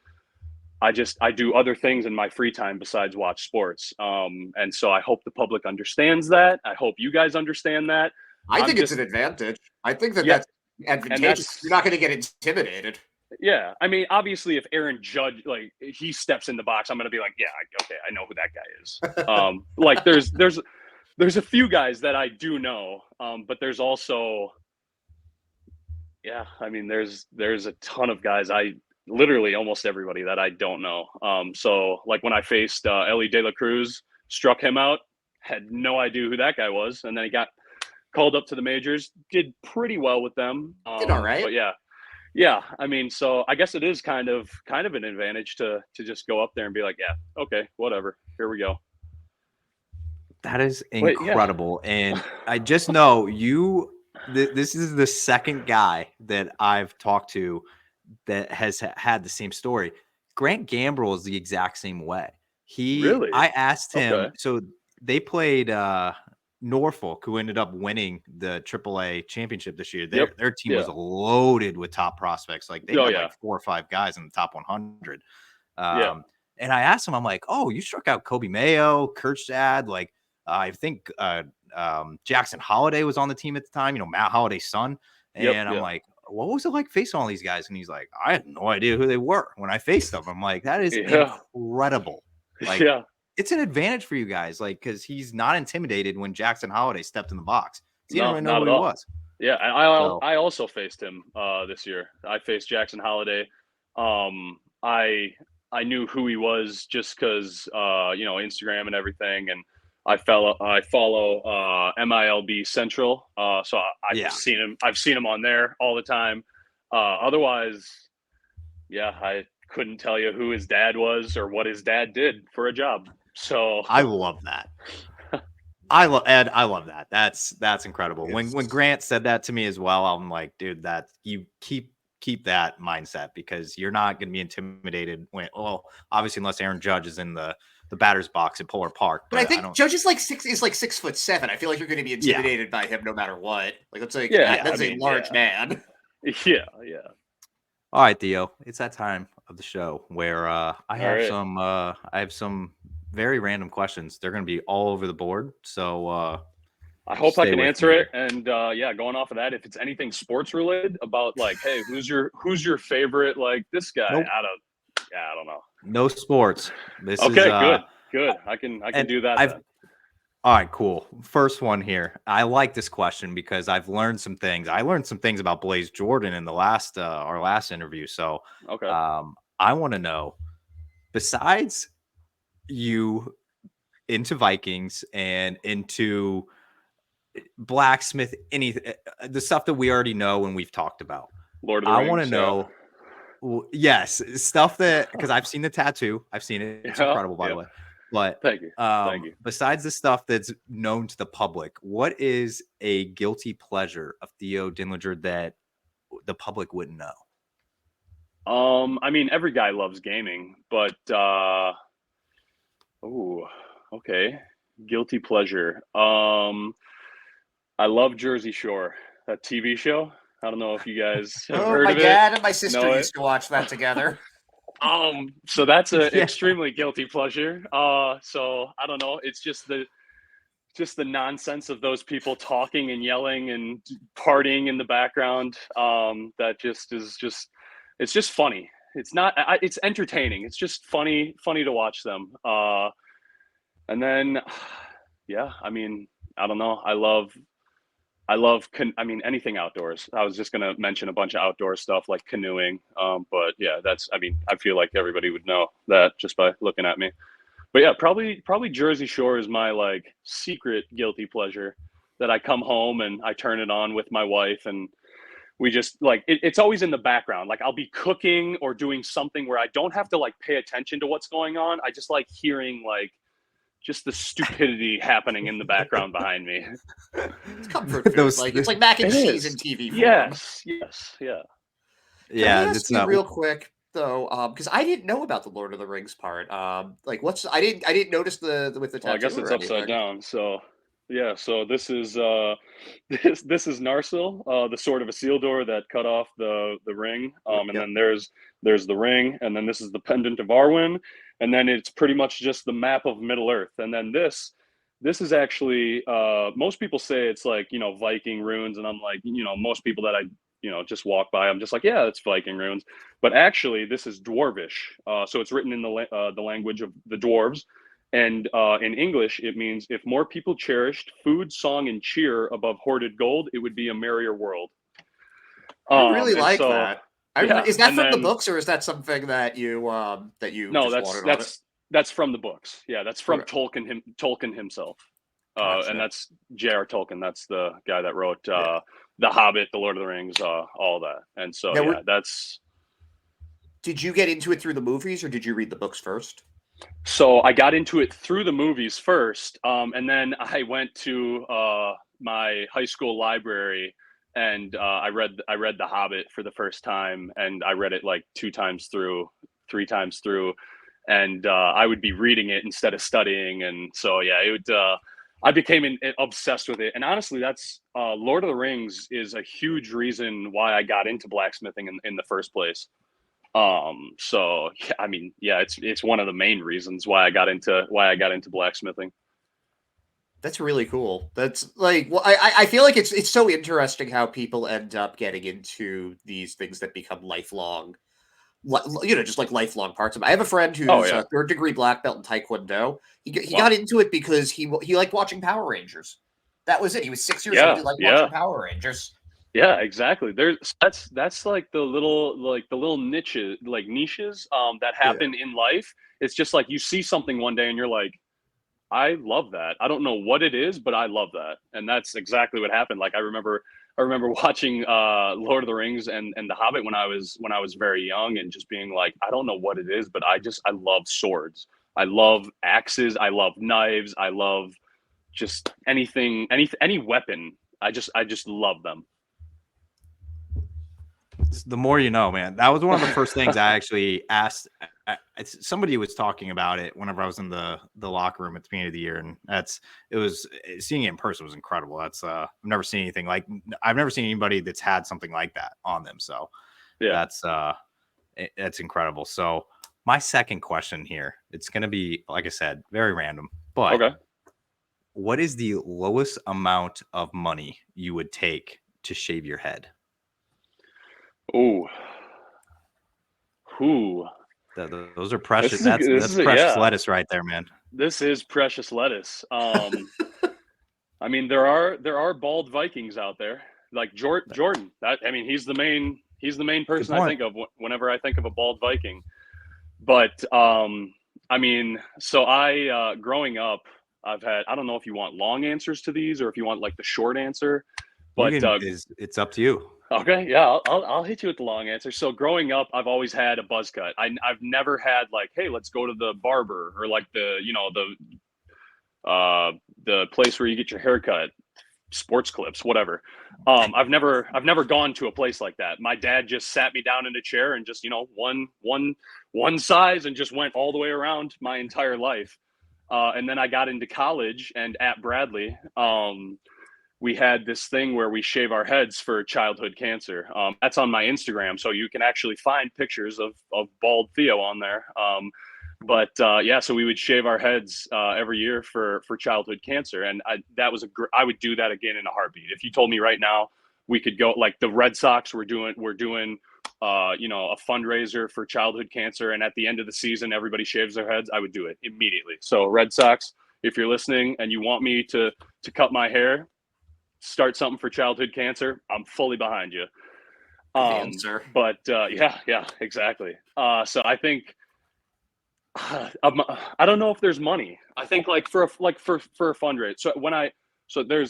I do other things in my free time besides watch sports. And so I hope the public understands that. I hope you guys understand that. I think it's an advantage. I think that's advantageous. You're not going to get intimidated. Yeah, I mean, obviously, if Aaron Judge, like, he steps in the box, I'm going to be like, "Yeah, okay, I know who that guy is." Like, there's a few guys that I do know, but there's also, yeah, I mean, there's a ton of guys, literally almost everybody that I don't know. So like when I faced Ellie De La Cruz, struck him out, had no idea who that guy was, and then he got called up to the majors, did pretty well with them. Did all right. But yeah, I mean, so I guess it is kind of an advantage to just go up there and be like, "Yeah, okay, whatever, here we go." That is incredible. And I just know this is the second guy that I've talked to that has had the same story. Grant Gambrell is the exact same way. Really? I asked him, so they played Norfolk, who ended up winning the AAA championship this year. Their team was loaded with top prospects. Like they had like 4 or 5 guys in the top 100. And I asked him, I'm like, "Oh, you struck out Kobe Mayo, Kerstad, like I think Jackson Holiday was on the team at the time, Matt Holiday's son." And I'm like, "What was it like facing all these guys?" And he's like, "I had no idea who they were when I faced them." I'm like, "That is incredible." Like, it's an advantage for you guys, like, because he's not intimidated when Jackson Holiday stepped in the box. He didn't even know who he was. Yeah, and I also faced him this year. I faced Jackson Holiday. I knew who he was just because Instagram and everything, and I follow MILB Central, so I've seen him on there all the time. Otherwise, I couldn't tell you who his dad was or what his dad did for a job. So I love that. I love that. That's incredible. When Grant said that to me as well, I'm like, "Dude, that you keep that mindset, because you're not going to be intimidated obviously unless Aaron Judge is in the batter's box at Polar Park." But I think Judge is like 6'7". I feel like you're going to be intimidated by him no matter what. Like, that's a large man. Yeah. All right, Theo, it's that time of the show where I have some very random questions. They're going to be all over the board. So I hope I can answer it. And going off of that, if it's anything sports related about like, "Hey, who's your favorite, like this guy?" Nope. I don't know. No sports. This okay, is good. good. I can do that then. All right, cool. First one here. I like this question because I've learned some things. I learned some things about Blaze Jordan in the last our last interview. So Okay. I want to know, besides you into Vikings and into blacksmith, the stuff that we already know and we've talked about. Lord of the Rings. I want to know, yes, stuff that, because I've seen the tattoo. I've seen it. It's incredible, by the way. But thank you. Besides the stuff that's known to the public, what is a guilty pleasure of Theo Denlinger that the public wouldn't know? I mean, every guy loves gaming, but okay. Guilty pleasure. I love Jersey Shore, that TV show. I don't know if you guys have heard of it. My dad and my sister used to watch that together. So that's an extremely guilty pleasure. So I don't know. It's just the nonsense of those people talking and yelling and partying in the background. That just is it's just funny. It's not. It's entertaining. It's just funny to watch them. And then, yeah. I mean, I don't know. I love anything outdoors. I was just going to mention a bunch of outdoor stuff like canoeing. But yeah, I feel like everybody would know that just by looking at me. But yeah, probably Jersey Shore is my like secret guilty pleasure that I come home and I turn it on with my wife and we just like, it's always in the background. Like I'll be cooking or doing something where I don't have to like pay attention to what's going on. I just like hearing like, just the stupidity happening in the background behind me. It's comfort food. It's like mac and cheese in TV form. Yes, yeah. Can I ask you real quick though, because I didn't know about the Lord of the Rings part. I didn't notice with the tattoo. Well, I guess it's upside down. So yeah, so this is this is Narsil, the sword of Isildur that cut off the ring. And then there's the ring, and then this is the pendant of Arwen. And then it's pretty much just the map of Middle Earth. And then this is actually, most people say it's like, Viking runes. And I'm like, most people that I, just walk by, I'm just like, yeah, it's Viking runes. But actually, this is Dwarvish. So it's written in the language of the dwarves. And in English, it means if more people cherished food, song, and cheer above hoarded gold, it would be a merrier world. I really like that. Is that from the books, or is that something that you No, that's from the books. Yeah, that's from Tolkien himself. Gotcha. And that's J.R. Tolkien. That's the guy that wrote The Hobbit, The Lord of the Rings, all that. And so that's. Did you get into it through the movies, or did you read the books first? So I got into it through the movies first, and then I went to my high school library. And I read The Hobbit for the first time, and I read it like 3 times through, and I would be reading it instead of studying, and so yeah, I became obsessed with it. And honestly, that's Lord of the Rings is a huge reason why I got into blacksmithing in the first place. So yeah, I mean, yeah, it's one of the main reasons why I got into blacksmithing. That's really cool. That's like, well, I feel like it's so interesting how people end up getting into these things that become lifelong, just like lifelong parts of it. I have a friend who's a 3rd degree black belt in Taekwondo. He got into it because he liked watching Power Rangers. That was it. He was 6 years old. He liked watching Power Rangers. Yeah, exactly. That's like the little niches that happen in life. It's just like you see something one day and you're like, I love that. I don't know what it is, but I love that. And that's exactly what happened. Like I remember watching Lord of the Rings and The Hobbit when I was very young, and just being like, I don't know what it is, but I love swords. I love axes. I love knives. I love just anything, any weapon. I just love them. The more you know, man. That was one of the first things I actually asked. Somebody was talking about it whenever I was in the locker room at the beginning of the year, and seeing it in person was incredible. That's I've never seen anything like. I've never seen anybody that's had something like that on them. So yeah, that's incredible. So my second question here, it's going to be, like I said, very random, but okay. What is the lowest amount of money you would take to shave your head? Ooh. Those are precious. That's precious lettuce right there, man. This is precious lettuce. I mean, there are bald Vikings out there, like Jordan. He's the main person I think of whenever I think of a bald Viking. But I mean, so I growing up, I don't know if you want long answers to these or if you want like the short answer. But it's up to you. Okay, yeah, I'll hit you with the long answer. So growing up, I've always had a buzz cut. I've never had like, hey, let's go to the barber or like the place where you get your haircut, Sports Clips, whatever. I've never gone to a place like that. My dad just sat me down in a chair and just one size and just went all the way around my entire life. And then I got into college and at Bradley, we had this thing where we shave our heads for childhood cancer. That's on my Instagram, so you can actually find pictures of bald Theo on there. So we would shave our heads every year for childhood cancer, and I would do that again in a heartbeat. If you told me right now we could go, like the Red Sox we're doing a fundraiser for childhood cancer, and at the end of the season everybody shaves their heads, I would do it immediately. So Red Sox, if you're listening and you want me to cut my hair, start something for childhood cancer, I'm fully behind you. Answer. But yeah, exactly. So I think I don't know if there's money. I think like for a fundraiser.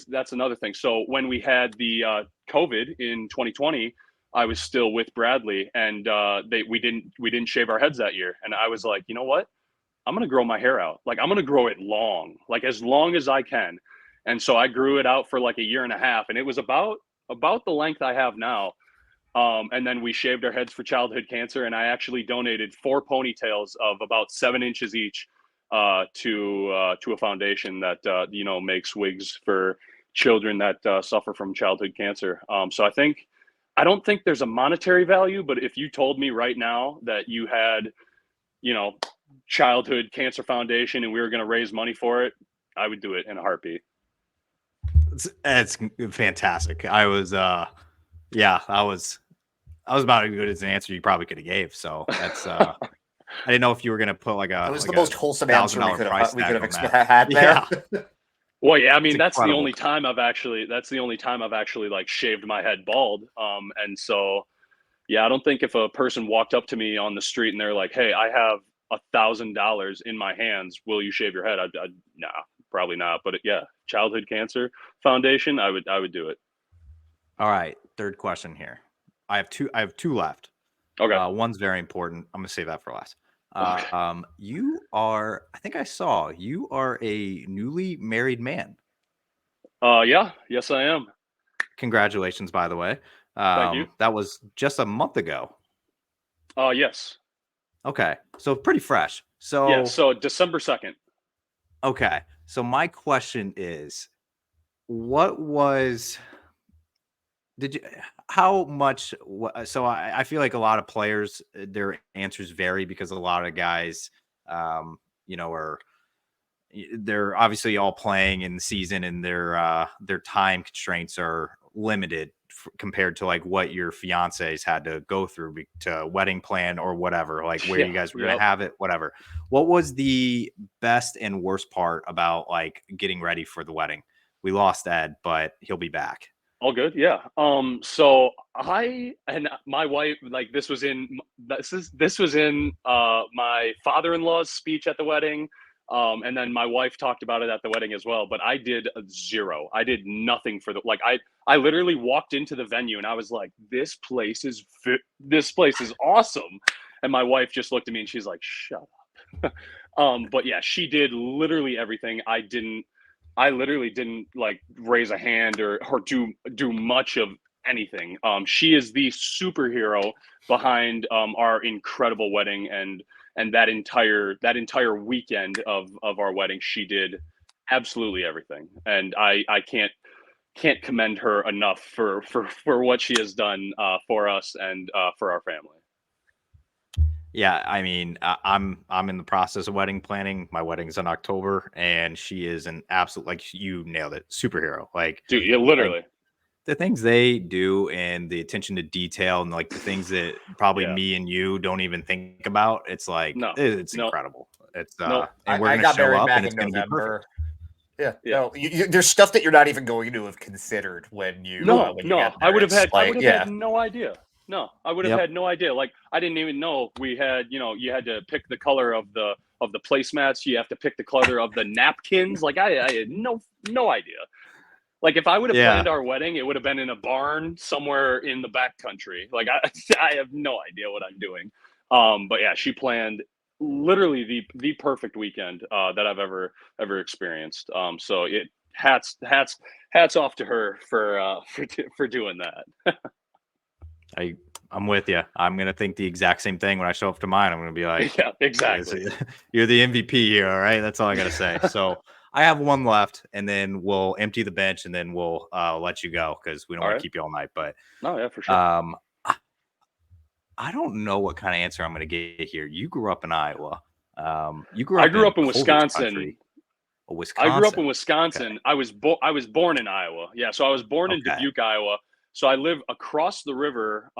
That's another thing. So when we had the COVID in 2020, I was still with Bradley, and we didn't shave our heads that year, and I was like, you know what? I'm gonna grow my hair out. Like I'm gonna grow it long, like as long as I can. And so I grew it out for like a year and a half, and it was about the length I have now. And then we shaved our heads for childhood cancer, and I actually donated 4 ponytails of about 7 inches each to a foundation that makes wigs for children that suffer from childhood cancer. So I don't think there's a monetary value, but if you told me right now that you had, childhood cancer foundation and we were going to raise money for it, I would do it in a heartbeat. It's fantastic. I was about as good as an answer you probably could have gave. So that's I didn't know if you were gonna put like a. It was like the most wholesome answer we could have had there. Yeah. Well, yeah, I mean that's the only time I've actually like shaved my head bald. And so yeah, I don't think if a person walked up to me on the street and they're like, "Hey, I have $1,000 in my hands. Will you shave your head?" I'd nah, probably not. But yeah, childhood cancer foundation, I would do it. All right, third question here. I have two left. Okay. One's very important. I'm gonna save that for last. Okay. You are a newly married man. Yeah. Yes, I am. Congratulations, by the way. Thank you. That was just a month ago. Yes. Okay, so pretty fresh. So yeah, so December 2nd. Okay, so my question is, how much? So I feel like a lot of players, their answers vary because a lot of guys, they're obviously all playing in the season, and their time constraints are limited compared to like what your fiance's had to go through to wedding plan or whatever, like where you guys were going to have it, whatever. What was the best and worst part about like getting ready for the wedding? We lost Ed, but he'll be back. All good. Yeah. So I and my wife, like this was in my father-in-law's speech at the wedding. And then my wife talked about it at the wedding as well, but I did zero. I did nothing for I literally walked into the venue and I was like, this place is awesome. And my wife just looked at me and she's like, shut up. But yeah, she did literally everything. I literally didn't like raise a hand or do much of anything. She is the superhero behind our incredible wedding and that entire weekend of our wedding. She did absolutely everything, and I can't commend her enough for what she has done for us and for our family. Yeah, I mean, I'm in the process of wedding planning. My wedding's in October, and she is an absolute, like you nailed it, superhero. Like, dude, yeah, literally. Like, the things they do and the attention to detail and like the things that probably me and you don't even think about. It's like it's incredible. It's Nope. and we're I gonna got show married up, back and it's in gonna be November. perfect. Yeah. Yeah. No, there's stuff that you're not even going to have considered when you No, get I there. would have It's like, had no idea. No, I would have Yep. had no idea. Like I didn't even know we had, you had to pick the color of the placemats. You have to pick the color of the napkins. Like I had no idea. Like if I would have planned our wedding, it would have been in a barn somewhere in the back country. Like I have no idea what I'm doing. But yeah, she planned literally the perfect weekend that I've ever experienced. So it hats off to her for doing that. I'm with you. I'm gonna think the exact same thing when I show up to mine. I'm gonna be like, yeah, exactly. You're the MVP here, all right? That's all I gotta say. So I have one left, and then we'll empty the bench, and then we'll let you go because we don't want to keep you all night. But no, yeah, for sure. I don't know what kind of answer I'm gonna get here. You grew up in Iowa. You I grew up in Culver's Wisconsin. Country. Wisconsin. I grew up in Wisconsin. Okay. I was born in Iowa. Yeah, so I was born in Dubuque, Iowa. So I live across the river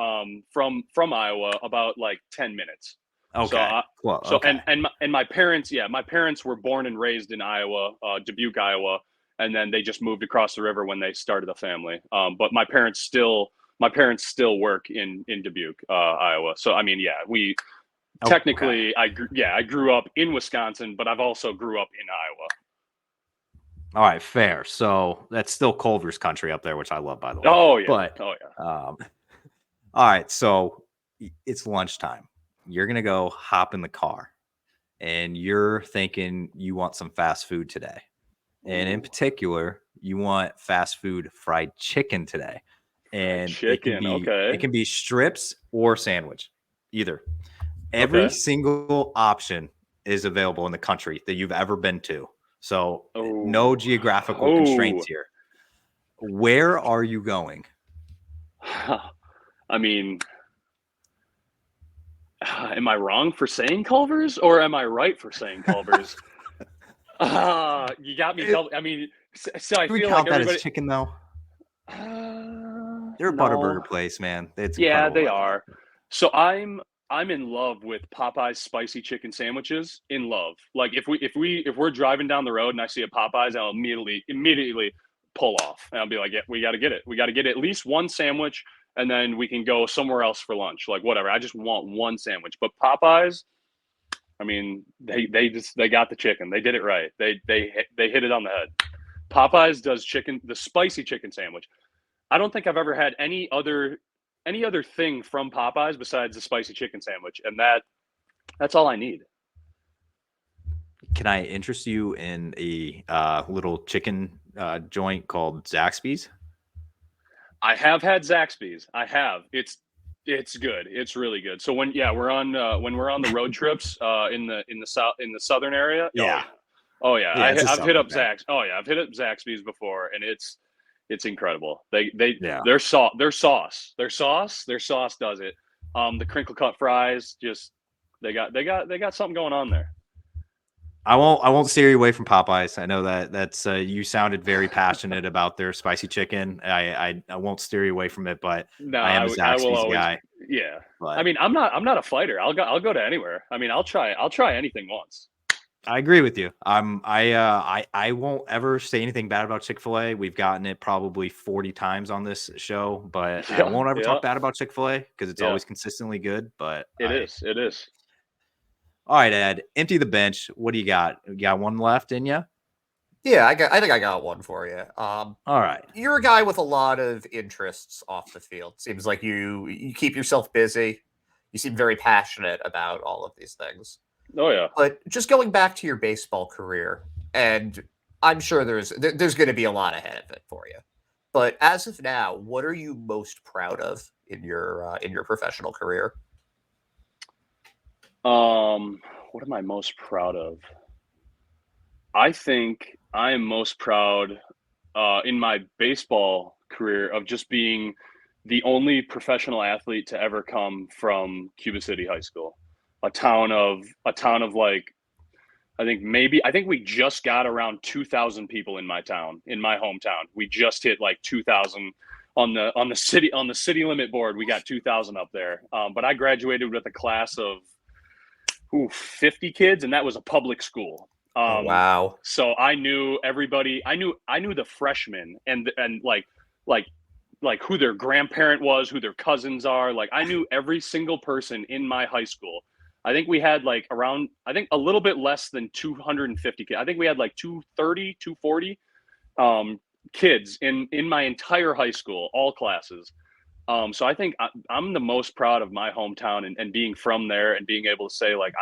from Iowa, about like 10 minutes. Okay. And my parents, my parents were born and raised in Iowa, Dubuque, Iowa, and then they just moved across the river when they started a family. But my parents still work in Dubuque, Iowa. So I mean, we technically I grew up in Wisconsin, but I've also grew up in Iowa. All right, fair. So that's still Culver's country up there, which I love, by the way. Oh yeah. But all right, so it's lunchtime. You're gonna go hop in the car, and you're thinking you want some fast food today, and in particular, you want fast food fried chicken today, and it can be strips or sandwich, either. Every single option is available in the country that you've ever been to. So no geographical constraints here. Where are you going? I mean, am I wrong for saying Culver's, or am I right for saying Culver's? You got me. I mean, so I feel like everybody... that as chicken though. They're a Butterburger place, man. It's incredible. They are. So I'm in love with Popeye's spicy chicken sandwiches. In love. Like if we're driving down the road and I see a Popeye's, I'll immediately pull off, and I'll be like, yeah, we got to get it. We got to get at least one sandwich, and then we can go somewhere else for lunch. Like whatever. I just want one sandwich. But Popeye's, I mean, they got the chicken. They did it right. They hit it on the head. Popeye's does the spicy chicken sandwich. I don't think I've ever had any other thing from Popeyes besides the spicy chicken sandwich, and that's all I need. Can I interest you in a little chicken joint called Zaxby's? I have had Zaxby's. I have. It's good. It's really good. So when we're on the road trips in the southern area. Yeah. Oh yeah. I've hit up Zaxby's. Oh yeah, I've hit up Zaxby's before, and it's incredible. Their sauce does it. The crinkle cut fries, just they got something going on there. I won't steer you away from Popeyes. I know that's you sounded very passionate about their spicy chicken. I won't steer you away from it, but no, I am a Zaxby's guy. Yeah, but I mean, I'm not a fighter. I'll go to anywhere. I mean, I'll try anything once. I agree with you. I won't ever say anything bad about Chick-fil-A. We've gotten it probably 40 times on this show, but I won't ever talk bad about Chick-fil-A because it's always consistently good. But it is. All right, Ed, empty the bench. What do you got? You got one left in you? Yeah, I think I got one for you. All right. You're a guy with a lot of interests off the field. Seems like you keep yourself busy. You seem very passionate about all of these things. Oh yeah. But just going back to your baseball career, and I'm sure there's going to be a lot ahead of it for you. But as of now, what are you most proud of in your professional career? What am I most proud of? I think I am most proud in my baseball career of just being the only professional athlete to ever come from Cuba City High School, a town of like, I think we just got around 2,000 people in my hometown. We just hit like 2,000 on the city limit board. We got 2,000 up there. But I graduated with a class of 50 kids, and that was a public school. Oh, wow. So I knew everybody. I knew the freshmen and like who their grandparent was, who their cousins are. Like I knew every single person in my high school. I think we had like around, I think a little bit less than 250 kids. I think we had like 230, 240 kids in my entire high school, all classes. So I think I'm the most proud of my hometown and being from there and being able to say like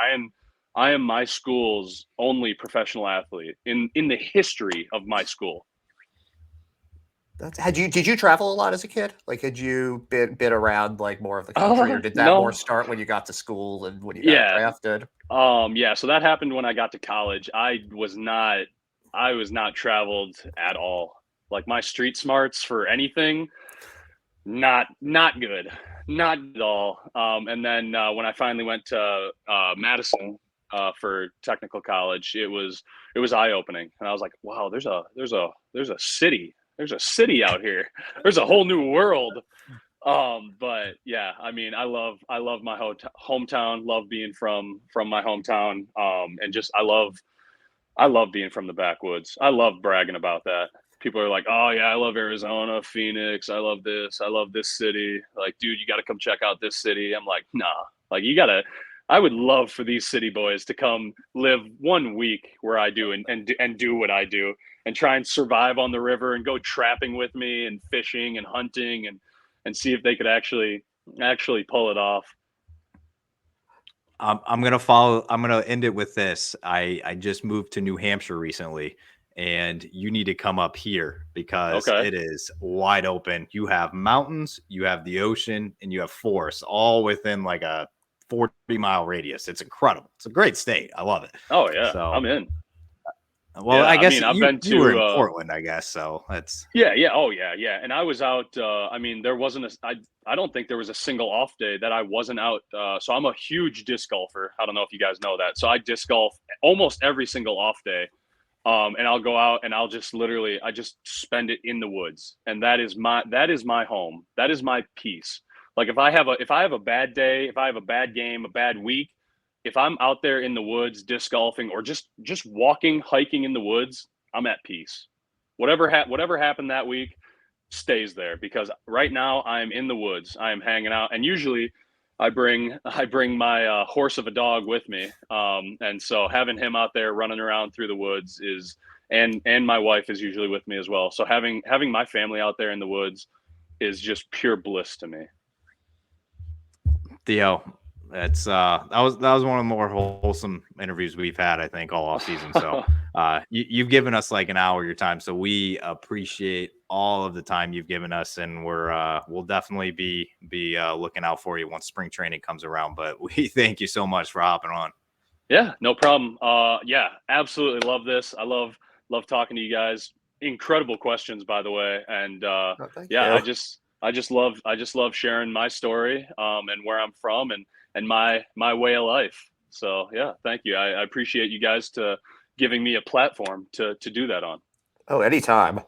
I am my school's only professional athlete in the history of my school. Did you travel a lot as a kid? Like, had you been around like more of the country, or did that No. more start when you got to school and when you got drafted? Yeah. So that happened when I got to college. I was not traveled at all. Like my street smarts for anything, not good, not at all. And then when I finally went to Madison for technical college, it was eye opening, and I was like, wow, there's a city. There's a city out here. There's a whole new world. But yeah, I mean, I love my hometown. Love being from my hometown. And just I love being from the backwoods. I love bragging about that. People are like, oh yeah, I love Arizona, Phoenix. I love this city. Like, dude, you got to come check out this city. I'm like, nah. Like, I would love for these city boys to come live 1 week where I do and do what I do and try and survive on the river and go trapping with me and fishing and hunting and see if they could actually pull it off. I'm gonna end it with this. I just moved to New Hampshire recently, and you need to come up here because it is wide open. You have mountains, you have the ocean, and you have forests all within like a 40-mile radius. It's incredible. It's a great state. I love it. Oh yeah, so I'm in. Well, yeah, I guess I've been to you were in Portland, I guess. So that's oh yeah. And I was out. I mean, there wasn't I don't think there was a single off day that I wasn't out. So I'm a huge disc golfer. I don't know if you guys know that. So I disc golf almost every single off day. And I'll go out and I'll just I just spend it in the woods, and that is my home. That is my peace. Like if I have a bad day, if I have a bad game, a bad week, if I'm out there in the woods disc golfing or just walking, hiking in the woods, I'm at peace. Whatever happened that week stays there, because right now I'm in the woods. I am hanging out, and usually I bring my horse of a dog with me, and so having him out there running around through the woods is, and my wife is usually with me as well. So having my family out there in the woods is just pure bliss to me. Theo, that's that was one of the more wholesome interviews we've had, I think, all off season. So you've given us like an hour of your time, so we appreciate all of the time you've given us, and we'll definitely be looking out for you once spring training comes around. But we thank you so much for hopping on. Yeah, no problem. Yeah, absolutely love this. I love talking to you guys. Incredible questions, by the way. And yeah, I just love sharing my story and where I'm from and my way of life. So yeah, thank you. I appreciate you guys to giving me a platform to do that on. Oh, anytime.